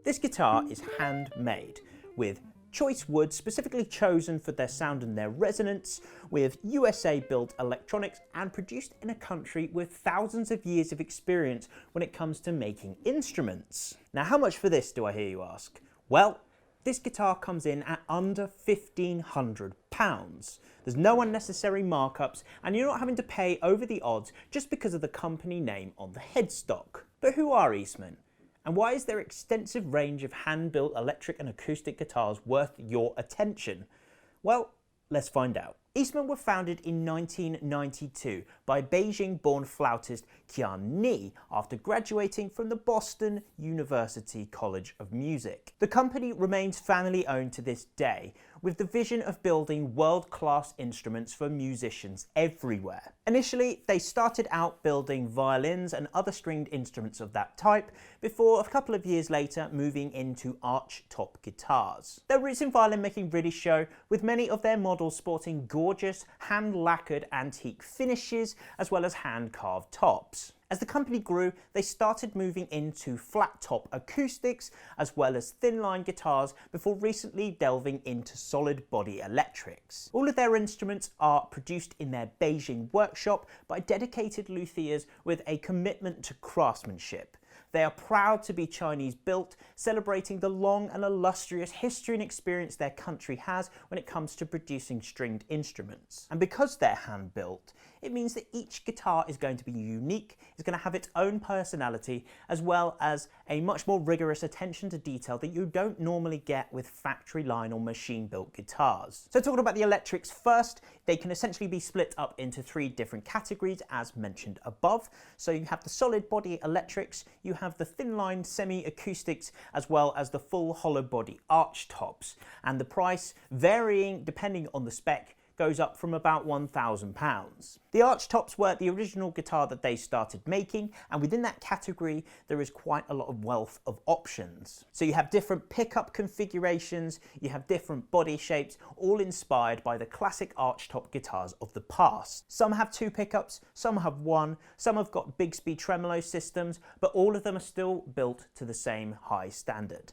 This guitar is handmade with choice wood specifically chosen for their sound and their resonance, with USA-built electronics, and produced in a country with thousands of years of experience when it comes to making instruments. Now, how much for this, do I hear you ask? Well, this guitar comes in at under £1,500. There's no unnecessary markups, and you're not having to pay over the odds just because of the company name on the headstock. But who are Eastman? And why is their extensive range of hand-built electric and acoustic guitars worth your attention? Well, let's find out. Eastman were founded in 1992 by Beijing-born flautist Qian Ni after graduating from the Boston University College of Music. The company remains family-owned to this day, with the vision of building world-class instruments for musicians everywhere. Initially, they started out building violins and other stringed instruments of that type, before a couple of years later moving into Archtop guitars. Their roots in violin making really show, with many of their models sporting gorgeous, hand-lacquered antique finishes, as well as hand-carved tops. As the company grew, they started moving into flat-top acoustics as well as thin-line guitars before recently delving into solid-body electrics. All of their instruments are produced in their Beijing workshop by dedicated luthiers with a commitment to craftsmanship. They are proud to be Chinese built, celebrating the long and illustrious history and experience their country has when it comes to producing stringed instruments. And because they're hand built, it means that each guitar is going to be unique, is going to have its own personality, as well as a much more rigorous attention to detail that you don't normally get with factory line or machine built guitars. So talking about the electrics first, they can essentially be split up into three different categories as mentioned above. So you have the solid body electrics, you have the thin line semi-acoustics, as well as the full hollow body Archtops, and the price varying depending on the spec goes up from about £1,000. The Archtops were the original guitar that they started making, and within that category there is quite a lot of wealth of options. So you have different pickup configurations, you have different body shapes, all inspired by the classic Archtop guitars of the past. Some have two pickups, some have one, some have got Bigsby tremolo systems, but all of them are still built to the same high standard.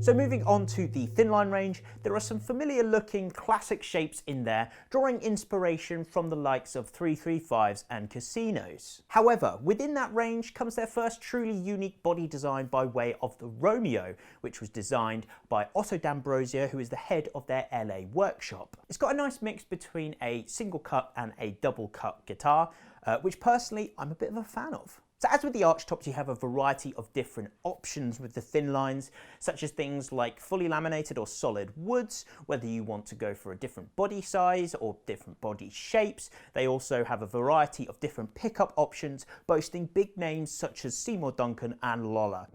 So moving on to the Thinline range, there are some familiar looking classic shapes in there, drawing inspiration from the likes of 335s and Casinos. However, within that range comes their first truly unique body design by way of the Romeo, which was designed by Otto D'Ambrosio, who is the head of their LA workshop. It's got a nice mix between a single cut and a double cut guitar, which personally I'm a bit of a fan of. So as with the Archtops, you have a variety of different options with the Thinlines, such as things like fully laminated or solid woods, whether you want to go for a different body size or different body shapes. They also have a variety of different pickup options, boasting big names such as Seymour Duncan and Lola.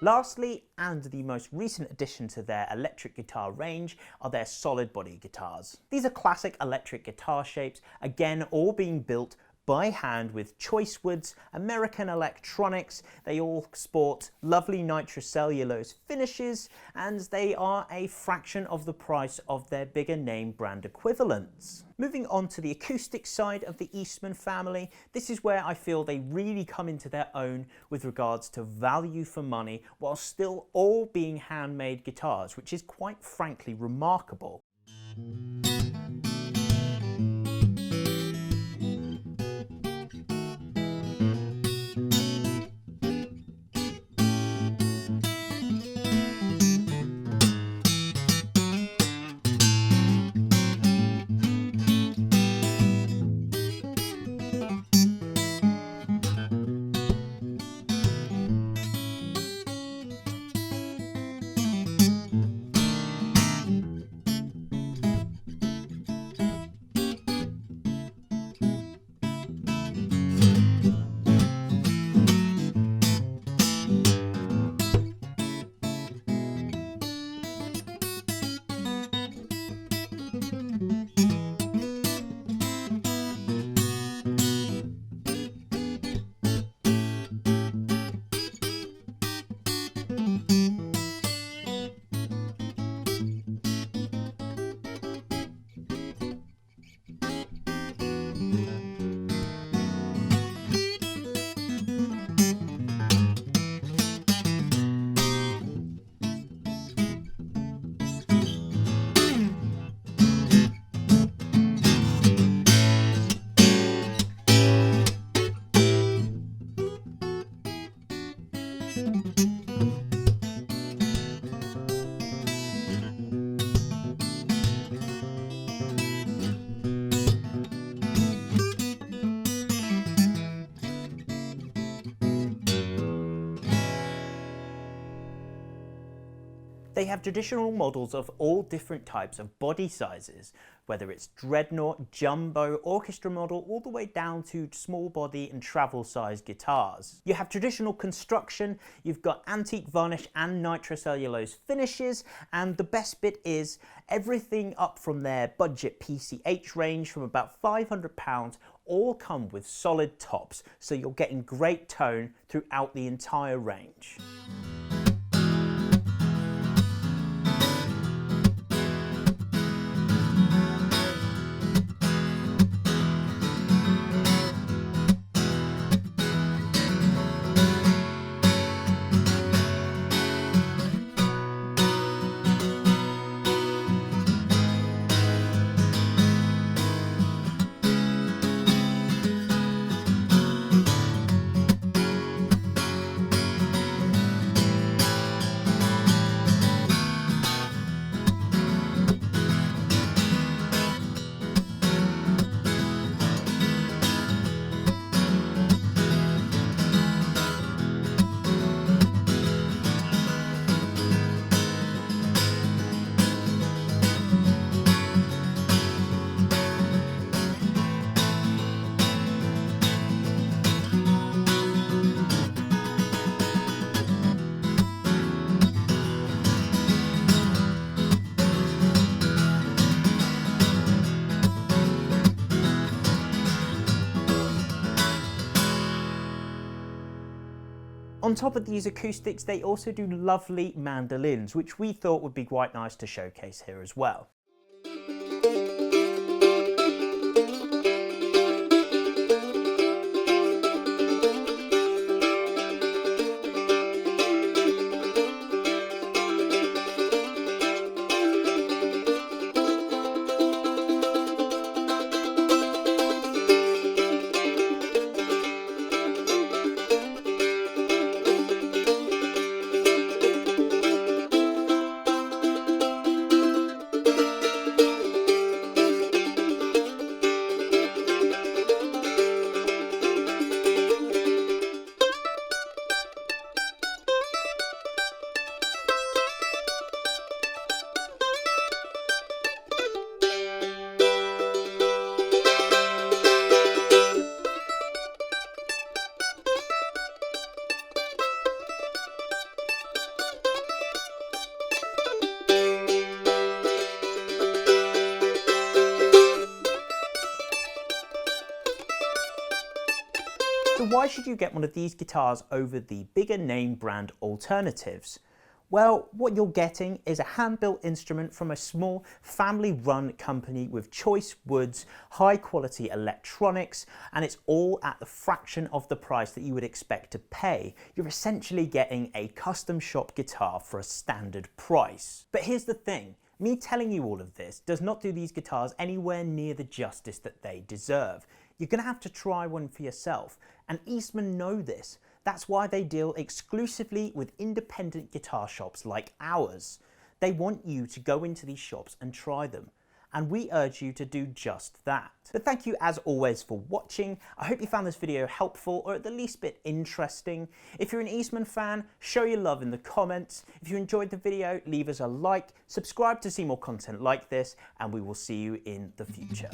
Lastly, and the most recent addition to their electric guitar range, are their solid body guitars. These are classic electric guitar shapes, again all being built by hand with choice woods, American electronics. They all sport lovely nitrocellulose finishes, and they are a fraction of the price of their bigger name brand equivalents. Moving on to the acoustic side of the Eastman family, this is where I feel they really come into their own with regards to value for money, while still all being handmade guitars, which is quite frankly remarkable. They have traditional models of all different types of body sizes, whether it's dreadnought, jumbo, orchestra model, all the way down to small body and travel size guitars. You have traditional construction, you've got antique varnish and nitrocellulose finishes, and the best bit is everything up from their budget PCH range from about £500 all come with solid tops, so you're getting great tone throughout the entire range. On top of these acoustics, they also do lovely mandolins, which we thought would be quite nice to showcase here as well. why should you get one of these guitars over the bigger name brand alternatives? Well, what you're getting is a hand-built instrument from a small family-run company with choice woods, high-quality electronics, and it's all at the fraction of the price that you would expect to pay. You're essentially getting a custom shop guitar for a standard price. But here's the thing. Me telling you all of this does not do these guitars anywhere near the justice that they deserve. You're going to have to try one for yourself, and Eastman know this. That's why they deal exclusively with independent guitar shops like ours. They want you to go into these shops and try them, and we urge you to do just that. But thank you as always for watching. I hope you found this video helpful, or at the least bit interesting. If you're an Eastman fan, show your love in the comments. If you enjoyed the video, leave us a like, subscribe to see more content like this, and we will see you in the future.